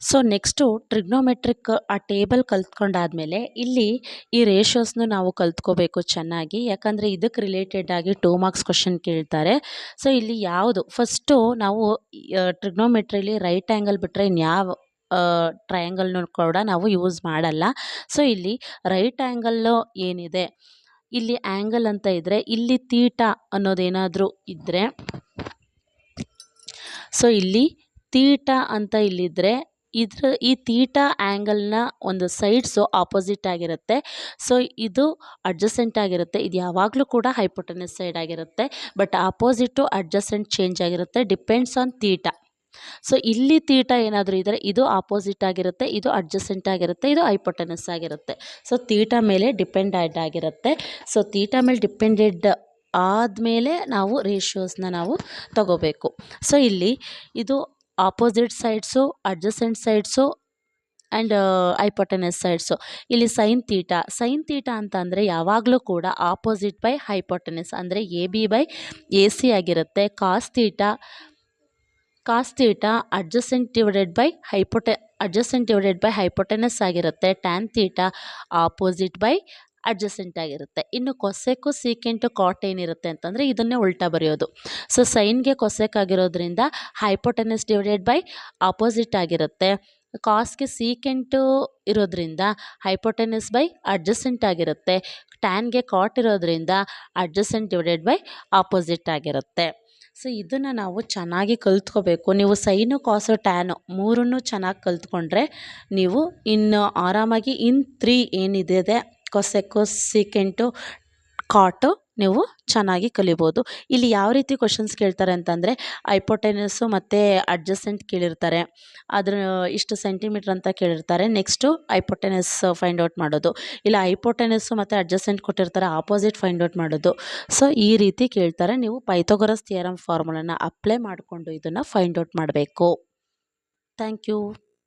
So next trigonometric ಆ table ಕಲ್ತ್ಕೊಂಡಾದ್ಮೇಲೆ ಇಲ್ಲಿ ಈ ರೇಷಿಯೋಸ್ನು ನಾವು ಕಲ್ತ್ಕೋಬೇಕು ಚೆನ್ನಾಗಿ. ಯಾಕಂದರೆ ಇದಕ್ಕೆ ರಿಲೇಟೆಡ್ ಆಗಿ 2 ಮಾರ್ಕ್ಸ್ ಕ್ವೆಶ್ಚನ್ ಕೇಳ್ತಾರೆ. ಸೊ ಇಲ್ಲಿ ಯಾವುದು ಫಸ್ಟು ನಾವು ಟ್ರಿಗ್ನೋಮೆಟ್ರಿಲಿ ರೈಟ್ ಆ್ಯಂಗಲ್ ಬಿಟ್ಟರೆ ಇನ್ಯಾವ ಟ್ರಯಾಂಗಲ್ನು ಕೂಡ ನಾವು ಯೂಸ್ ಮಾಡಲ್ಲ. ಸೊ ಇಲ್ಲಿ ರೈಟ್ ಆ್ಯಂಗಲ್ಲು ಏನಿದೆ, ಇಲ್ಲಿ ಆ್ಯಂಗಲ್ ಅಂತ ಇದ್ದರೆ ಇಲ್ಲಿ ತೀಟಾ ಅನ್ನೋದೇನಾದರೂ ಇದ್ದರೆ, ಸೊ ಇಲ್ಲಿ ತೀಟಾ ಅಂತ ಇಲ್ಲಿದ್ದರೆ ಈ ತೀಟಾ ಆ್ಯಂಗಲ್ನ ಒಂದು ಸೈಡ್ಸು ಆಪೋಸಿಟ್ ಆಗಿರುತ್ತೆ. ಸೊ ಇದು ಅಡ್ಜಸೆಂಟ್ ಆಗಿರುತ್ತೆ. ಇದು ಯಾವಾಗಲೂ ಕೂಡ ಹೈಪೋಟೆನಸ್ ಸೈಡ್ ಆಗಿರುತ್ತೆ. ಬಟ್ ಆಪೋಸಿಟು ಅಡ್ಜಸೆಂಟ್ ಚೇಂಜ್ ಆಗಿರುತ್ತೆ, ಡಿಪೆಂಡ್ಸ್ ಆನ್ ತೀಟಾ. ಸೊ ಇಲ್ಲಿ ತೀಟಾ ಏನಾದರೂ ಇದ್ದರೆ ಇದು ಆಪೋಸಿಟ್ ಆಗಿರುತ್ತೆ, ಇದು ಅಡ್ಜಸೆಂಟ್ ಆಗಿರುತ್ತೆ, ಇದು ಹೈಪೋಟೆನಸ್ ಆಗಿರುತ್ತೆ. ಸೊ ತೀಟಾ ಮೇಲೆ ಡಿಪೆಂಡೆಡ್ ಆಗಿರುತ್ತೆ. ಸೊ ತೀಟಾ ಮೇಲೆ ಡಿಪೆಂಡೆಡ್ ಆದಮೇಲೆ ನಾವು ರೇಷಿಯೋಸ್ನ ನಾವು ತಗೋಬೇಕು. ಸೊ ಇಲ್ಲಿ ಇದು opposite sides, adjacent sides and hypotenuse sides. ಇಲ್ಲಿ ಸೈನ್ ತೀಟಾ ಅಂತ ಅಂದರೆ ಯಾವಾಗಲೂ ಕೂಡ ಆಪೋಸಿಟ್ ಬೈ ಹೈಪೋಟೆನಸ್ ಅಂದರೆ AB/AC ಆಗಿರುತ್ತೆ. Cos theta adjacent divided by hypotenuse ಆಗಿರುತ್ತೆ. Tan theta opposite by adjacent ಆಗಿರುತ್ತೆ. ಇನ್ನು ಕೊಸೆಕು ಸೀಕೆಂಟು ಕಾಟ್ ಏನಿರುತ್ತೆ ಅಂತಂದರೆ ಇದನ್ನೇ ಉಲ್ಟಾ ಬರೆಯೋದು. ಸೊ ಸೈನ್ಗೆ ಕೊಸೆಕ್ ಆಗಿರೋದ್ರಿಂದ ಹೈಪೋಟೆನಸ್ ಡಿವೈಡೆಡ್ ಬೈ ಆಪೋಸಿಟ್ ಆಗಿರುತ್ತೆ. ಕಾಸ್ಗೆ ಸೀಕೆಂಟು ಇರೋದ್ರಿಂದ ಹೈಪೋಟೆನಸ್ ಬೈ ಅಡ್ಜಸೆಂಟ್ ಆಗಿರುತ್ತೆ. ಟ್ಯಾನ್ಗೆ ಕಾಟ್ ಇರೋದ್ರಿಂದ ಅಡ್ಜಸೆಂಟ್ ಡಿವೈಡೆಡ್ ಬೈ ಆಪೋಸಿಟ್ ಆಗಿರುತ್ತೆ. ಸೊ ಇದನ್ನು ನಾವು ಚೆನ್ನಾಗಿ ಕಲ್ತ್ಕೋಬೇಕು. ನೀವು ಸೈನು, ಕಾಸು, ಟ್ಯಾನು ಮೂರನ್ನು ಚೆನ್ನಾಗಿ ಕಲ್ತ್ಕೊಂಡ್ರೆ ನೀವು ಇನ್ನು ಆರಾಮಾಗಿ 3 ಏನಿದೆ ಕೊಸೆಕು, ಸೀಕೆಂಟು, ಕಾಟು ನೀವು ಚೆನ್ನಾಗಿ ಕಲಿಬೋದು. ಇಲ್ಲಿ ಯಾವ ರೀತಿ ಕ್ವಶನ್ಸ್ ಕೇಳ್ತಾರೆ ಅಂತಂದರೆ ಹೈಪೋಟೆನಸ್ಸು ಮತ್ತು ಅಡ್ಜಸೆಂಟ್ ಕೇಳಿರ್ತಾರೆ. ಅದರ ಇಷ್ಟು ಸೆಂಟಿಮೀಟ್ರ್ ಅಂತ ಕೇಳಿರ್ತಾರೆ. ನೆಕ್ಸ್ಟು ಹೈಪೋಟೆನಸ್ ಫೈಂಡ್ ಔಟ್ ಮಾಡೋದು. ಇಲ್ಲ ಹೈಪೋಟೆನಸ್ಸು ಮತ್ತು ಅಡ್ಜಸೆಂಟ್ ಕೊಟ್ಟಿರ್ತಾರೆ, ಆಪೋಸಿಟ್ ಫೈಂಡ್ ಔಟ್ ಮಾಡೋದು. ಸೊ ಈ ರೀತಿ ಕೇಳ್ತಾರೆ. ನೀವು ಪೈಥಾಗೊರಸ್ ಥಿಯರಮ್ ಫಾರ್ಮುಲಾನ ಅಪ್ಲೈ ಮಾಡಿಕೊಂಡು ಇದನ್ನು ಫೈಂಡ್ ಔಟ್ ಮಾಡಬೇಕು. Thank you.